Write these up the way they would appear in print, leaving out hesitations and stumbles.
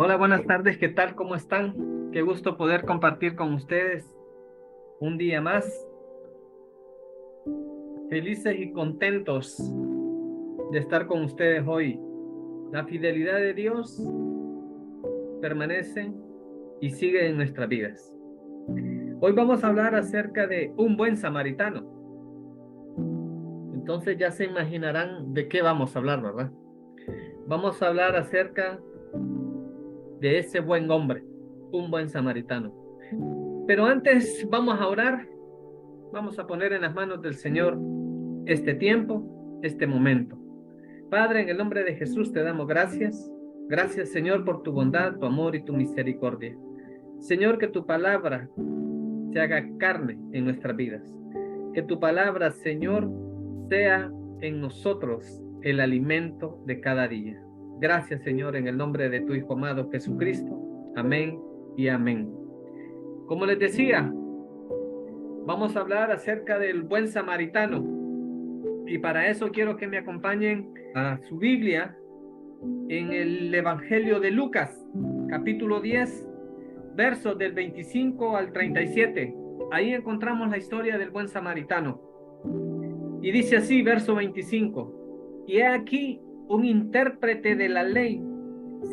Hola, buenas tardes, ¿qué tal? ¿Cómo están? Qué gusto poder compartir con ustedes un día más. Felices y contentos de estar con ustedes hoy. La fidelidad de Dios permanece y sigue en nuestras vidas. Hoy vamos a hablar acerca de un buen samaritano. Entonces ya se imaginarán de qué vamos a hablar, ¿verdad? Vamos a hablar acerca de ese buen hombre, un buen samaritano. Pero antes vamos a orar, vamos a poner en las manos del Señor este tiempo, este momento. Padre, en el nombre de Jesús te damos gracias. Gracias, Señor, por tu bondad, tu amor y tu misericordia. Señor, que tu palabra se haga carne en nuestras vidas. Que tu palabra, Señor, sea en nosotros el alimento de cada día. Gracias, Señor, en el nombre de tu Hijo amado Jesucristo. Amén y amén. Como les decía, vamos a hablar acerca del buen samaritano. Y para eso quiero que me acompañen a su Biblia en el Evangelio de Lucas, capítulo 10, versos del 25 al 37. Ahí encontramos la historia del buen samaritano. Y dice así, verso 25. Y he aquí un intérprete de la ley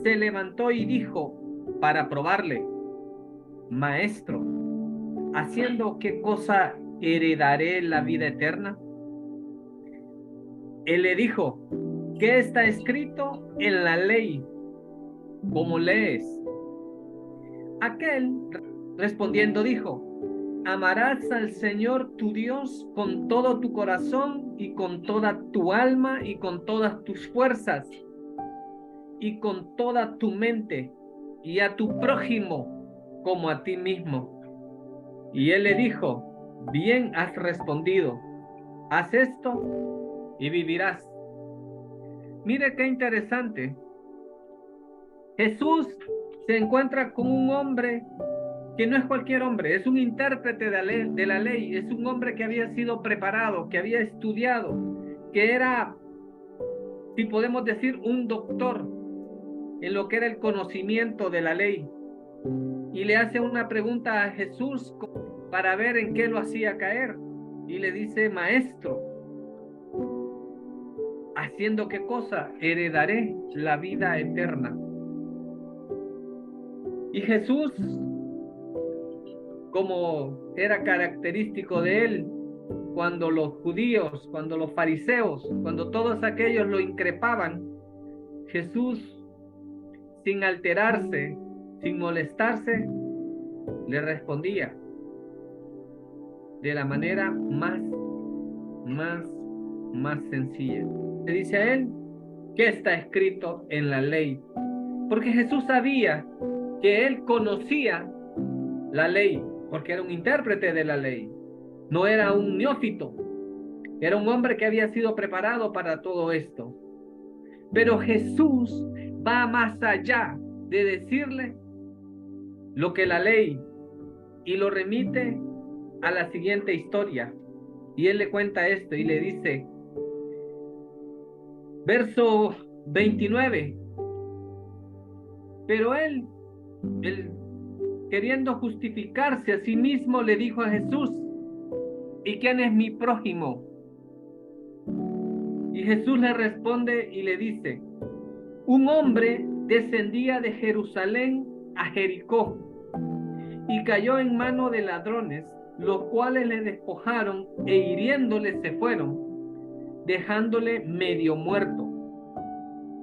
se levantó y dijo para probarle: Maestro, ¿haciendo qué cosa heredaré la vida eterna? Él le dijo: ¿qué está escrito en la ley? ¿Cómo lees? Aquel respondiendo dijo: amarás al Señor tu Dios con todo tu corazón y con toda tu alma y con todas tus fuerzas y con toda tu mente, y a tu prójimo como a ti mismo. Y él le dijo: bien has respondido, haz esto y vivirás. Mire qué interesante. Jesús se encuentra con un hombre que no es cualquier hombre, es un intérprete de la ley, es un hombre que había sido preparado, que había estudiado, que era, si podemos decir, un doctor en lo que era el conocimiento de la ley. Y le hace una pregunta a Jesús para ver en qué lo hacía caer. Y le dice: maestro, ¿haciendo qué cosa heredaré la vida eterna? Y Jesús, como era característico de él, cuando los judíos, cuando los fariseos, cuando todos aquellos lo increpaban, Jesús, sin alterarse, sin molestarse, le respondía de la manera más, más sencilla. Le dice a él: ¿qué está escrito en la ley? Porque Jesús sabía que él conocía la ley, porque era un intérprete de la ley, no era un neófito, era un hombre que había sido preparado para todo esto. Pero Jesús va más allá de decirle lo que la ley, y lo remite a la siguiente historia. Y él le cuenta esto y le dice, verso 29, pero él queriendo justificarse a sí mismo, le dijo a Jesús: ¿y quién es mi prójimo? Y Jesús le responde y le dice: un hombre descendía de Jerusalén a Jericó y cayó en mano de ladrones, los cuales le despojaron e hiriéndole se fueron, dejándole medio muerto.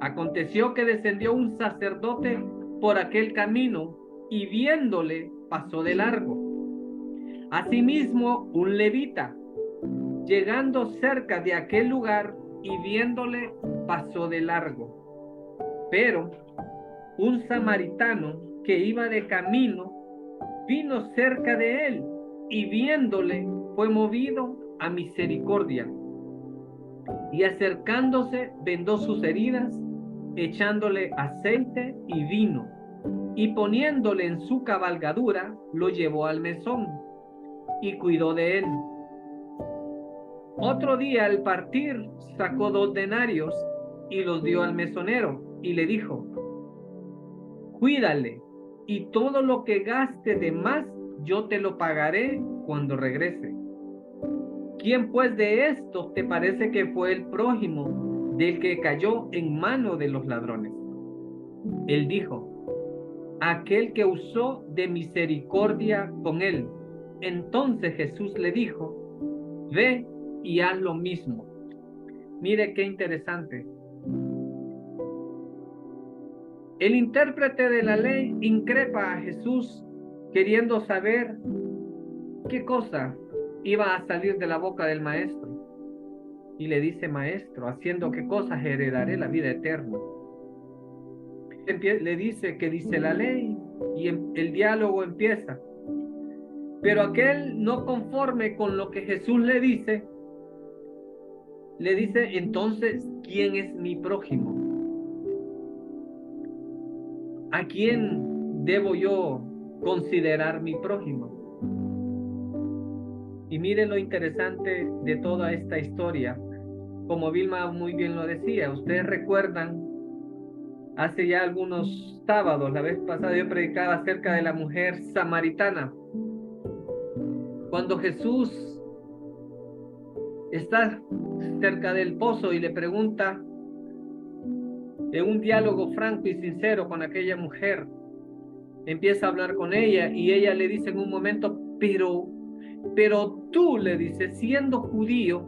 Aconteció que descendió un sacerdote por aquel camino y viéndole pasó de largo. Asimismo, un levita, llegando cerca de aquel lugar y viéndole pasó de largo. Pero un samaritano que iba de camino vino cerca de él y viéndole fue movido a misericordia, y acercándose vendó sus heridas, echándole aceite y vino, y poniéndole en su cabalgadura lo llevó al mesón y cuidó de él. Otro día al partir sacó 2 denarios y los dio al mesonero y le dijo: cuídale, y todo lo que gaste de más, yo te lo pagaré cuando regrese. ¿Quién pues de estos te parece que fue el prójimo del que cayó en mano de los ladrones? Él dijo, aquel que usó de misericordia con él. Entonces Jesús le dijo, ve y haz lo mismo. Mire qué interesante. El intérprete de la ley increpa a Jesús queriendo saber qué cosa iba a salir de la boca del maestro. Y le dice, maestro, haciendo qué cosas heredaré la vida eterna. Le dice que dice la ley y el diálogo empieza. Pero aquel no conforme con lo que Jesús le dice entonces, ¿quién es mi prójimo? ¿A quién debo yo considerar mi prójimo? Y mire lo interesante de toda esta historia. Como Vilma muy bien lo decía, ustedes recuerdan, hace ya algunos sábados, la vez pasada yo predicaba acerca de la mujer samaritana. Cuando Jesús está cerca del pozo y le pregunta en un diálogo franco y sincero con aquella mujer, empieza a hablar con ella y ella le dice en un momento, pero tú, le dice, siendo judío,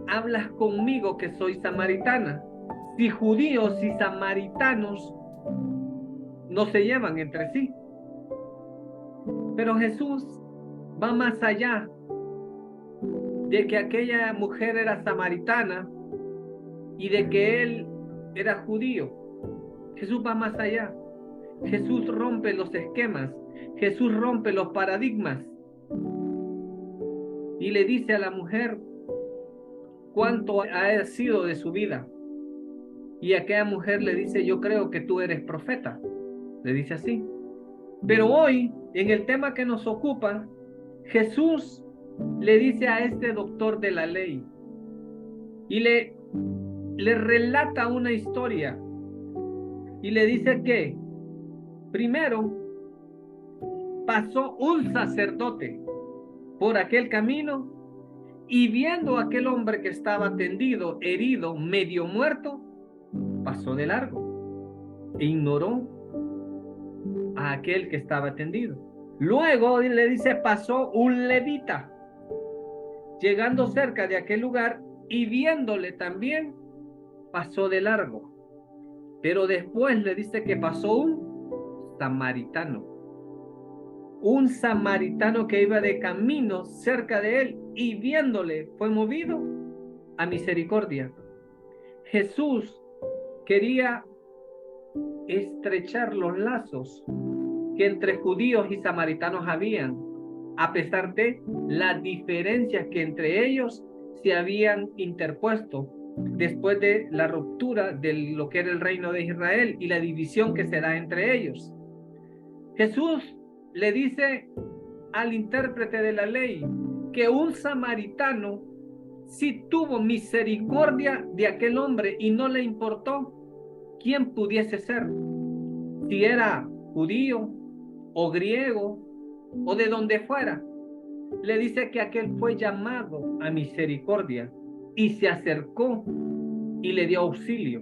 hablas conmigo que soy samaritana. Si judíos y samaritanos no se llevan entre sí. Pero Jesús va más allá de que aquella mujer era samaritana y de que él era judío. Jesús va más allá. Jesús rompe los esquemas. Jesús rompe los paradigmas. Y le dice a la mujer cuánto ha sido de su vida. Y aquella mujer le dice, yo creo que tú eres profeta. Le dice así. Pero hoy, en el tema que nos ocupa, Jesús le dice a este doctor de la ley y le relata una historia y le dice que primero pasó un sacerdote por aquel camino y viendo a aquel hombre que estaba tendido, herido, medio muerto, pasó de largo e ignoró a aquel que estaba tendido. Luego le dice, pasó un levita, llegando cerca de aquel lugar y viéndole también, pasó de largo. Pero después le dice que pasó un samaritano que iba de camino cerca de él y viéndole fue movido a misericordia. Jesús quería estrechar los lazos que entre judíos y samaritanos habían, a pesar de las diferencias que entre ellos se habían interpuesto después de la ruptura de lo que era el reino de Israel y la división que se da entre ellos. Jesús le dice al intérprete de la ley que un samaritano sí tuvo misericordia de aquel hombre y no le importó quién pudiese ser, si era judío o griego o de donde fuera. Le dice que aquel fue llamado a misericordia y se acercó y le dio auxilio.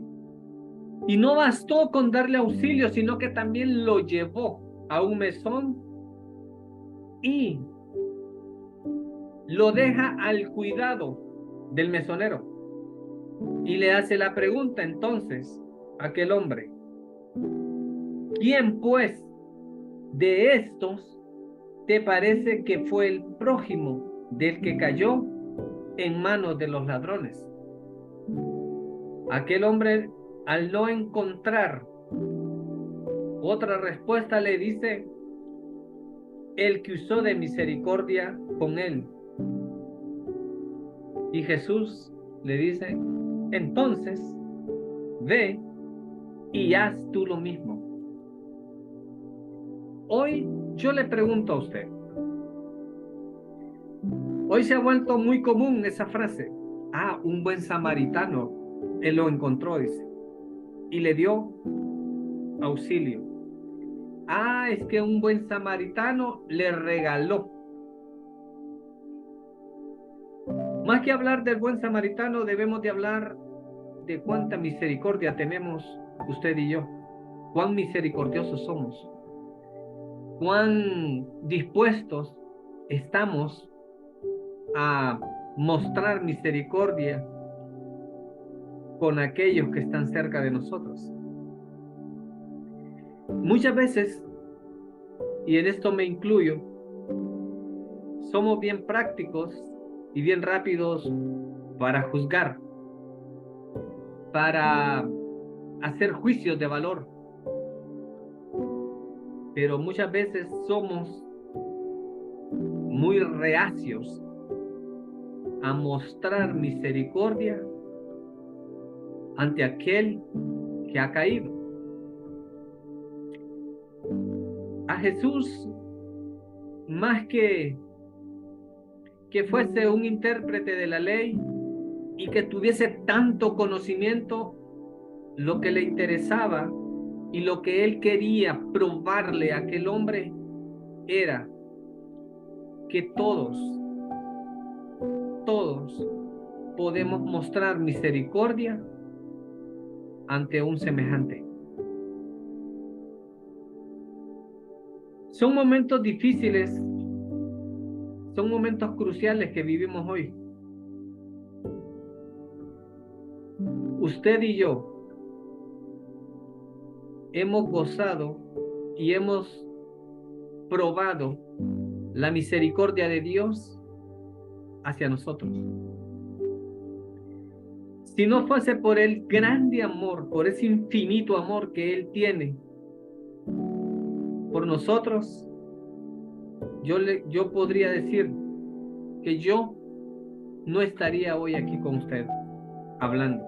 Y no bastó con darle auxilio, sino que también lo llevó a un mesón y lo deja al cuidado del mesonero. Y le hace la pregunta entonces a aquel hombre, ¿quién pues de estos te parece que fue el prójimo del que cayó en manos de los ladrones? Aquel hombre, al no encontrar otra respuesta, le dice, el que usó de misericordia con él. Y Jesús le dice, entonces, ve y haz tú lo mismo. Hoy yo le pregunto a usted, hoy se ha vuelto muy común esa frase, un buen samaritano, él lo encontró, dice, y le dio auxilio. es que un buen samaritano le regaló. Más que hablar del buen samaritano, debemos de hablar de cuánta misericordia tenemos usted y yo. Cuán misericordiosos somos. Cuán dispuestos estamos a mostrar misericordia con aquellos que están cerca de nosotros. Muchas veces, y en esto me incluyo, somos bien prácticos y bien rápidos para juzgar, para hacer juicios de valor, pero muchas veces somos muy reacios a mostrar misericordia ante aquel que ha caído. A Jesús, más que fuese un intérprete de la ley y que tuviese tanto conocimiento, lo que le interesaba y lo que él quería probarle a aquel hombre era que todos podemos mostrar misericordia ante un semejante. Son momentos difíciles, son momentos cruciales que vivimos hoy. Usted y yo hemos gozado y hemos probado la misericordia de Dios hacia nosotros. Si no fuese por el grande amor, por ese infinito amor que Él tiene por nosotros, yo podría decir que yo no estaría hoy aquí con usted hablando.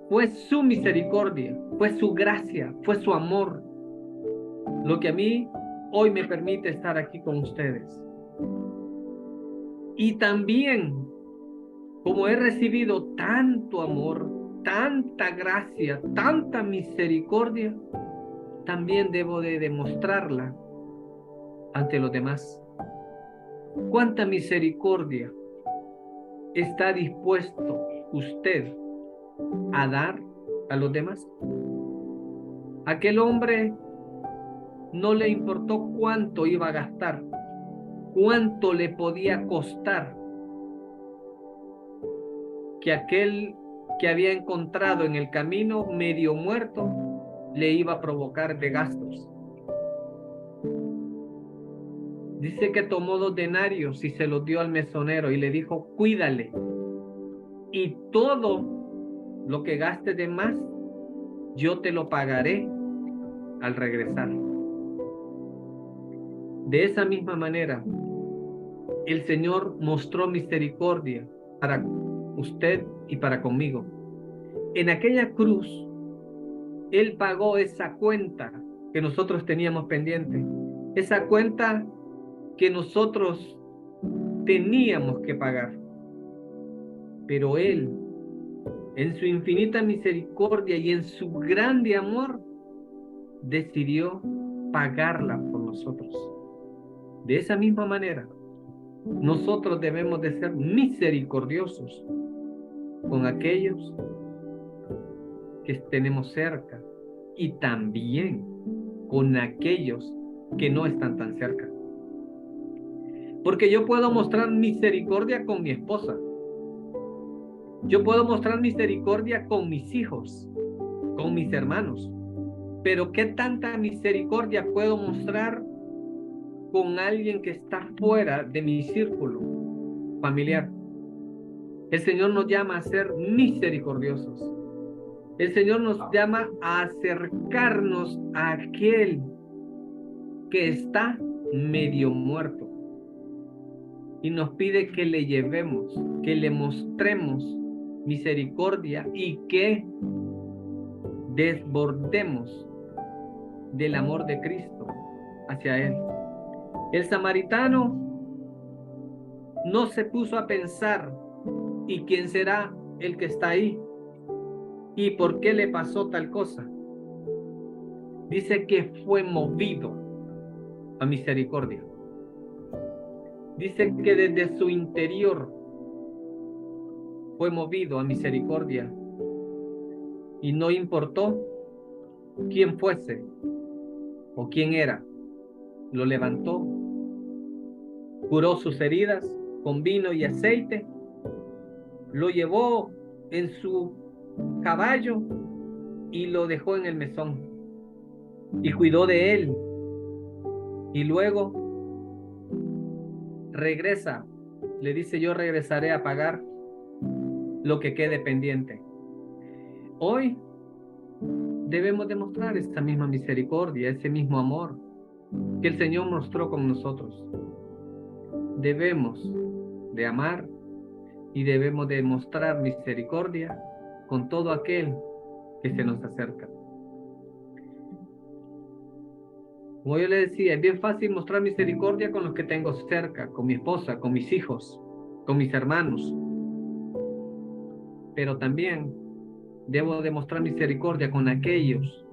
Fue su misericordia, fue su gracia, fue su amor lo que a mí hoy me permite estar aquí con ustedes. Y también, como he recibido tanto amor, tanta gracia, tanta misericordia, también debo de demostrarla ante los demás. ¿Cuánta misericordia está dispuesto usted a dar a los demás? Aquel hombre no le importó cuánto iba a gastar, cuánto le podía costar que aquel que había encontrado en el camino medio muerto le iba a provocar de gastos. Dice que tomó 2 denarios y se los dio al mesonero y le dijo: cuídale, y todo lo que gastes de más yo te lo pagaré al regresar. De esa misma manera, el Señor mostró misericordia para usted y para conmigo. En aquella cruz, Él pagó esa cuenta que nosotros teníamos pendiente, esa cuenta que nosotros teníamos que pagar. Pero Él, en su infinita misericordia y en su grande amor, decidió pagarla por nosotros. De esa misma manera, nosotros debemos de ser misericordiosos con aquellos que tenemos cerca y también con aquellos que no están tan cerca. Porque yo puedo mostrar misericordia con mi esposa, yo puedo mostrar misericordia con mis hijos, con mis hermanos, pero ¿qué tanta misericordia puedo mostrar con alguien que está fuera de mi círculo familiar? El Señor nos llama a ser misericordiosos. El Señor nos llama a acercarnos a aquel que está medio muerto y nos pide que le llevemos, que le mostremos misericordia y que desbordemos del amor de Cristo hacia él. El samaritano no se puso a pensar: ¿y quién será el que está ahí? ¿Y por qué le pasó tal cosa? Dice que fue movido a misericordia. Dice que desde su interior fue movido a misericordia y no importó quién fuese o quién era. Lo levantó, curó sus heridas con vino y aceite, lo llevó en su caballo y lo dejó en el mesón y cuidó de él, y luego regresa, le dice: yo regresaré a pagar lo que quede pendiente. Hoy debemos demostrar esta misma misericordia, ese mismo amor que el Señor mostró con nosotros. Debemos de amar y debemos de mostrar misericordia con todo aquel que se nos acerca. Como yo le decía, es bien fácil mostrar misericordia con los que tengo cerca, con mi esposa, con mis hijos, con mis hermanos. Pero también debo demostrar misericordia con aquellos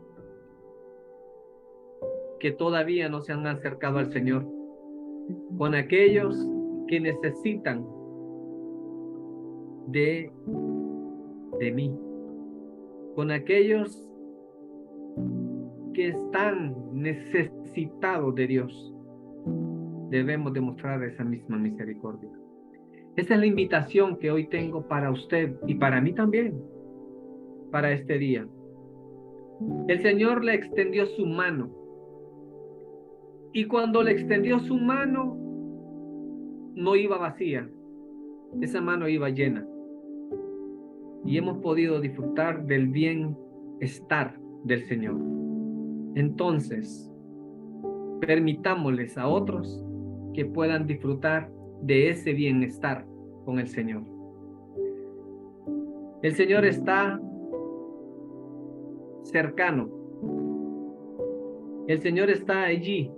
que todavía no se han acercado al Señor, con aquellos que necesitan de mí, con aquellos que están necesitados de Dios. Debemos demostrar esa misma misericordia. Esa es la invitación que hoy tengo para usted y para mí también, para este día. El Señor le extendió su mano, y cuando le extendió su mano, no iba vacía, esa mano iba llena. Y hemos podido disfrutar del bienestar del Señor. Entonces, permitámosles a otros que puedan disfrutar de ese bienestar con el Señor. El Señor está cercano. El Señor está allí,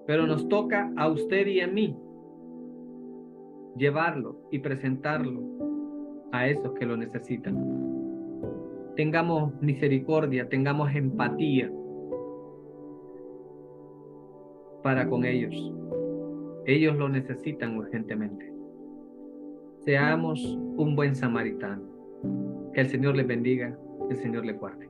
pero nos toca a usted y a mí llevarlo y presentarlo a esos que lo necesitan. Tengamos misericordia, tengamos empatía para con ellos. Ellos lo necesitan urgentemente. Seamos un buen samaritano. Que el Señor les bendiga, que el Señor les guarde.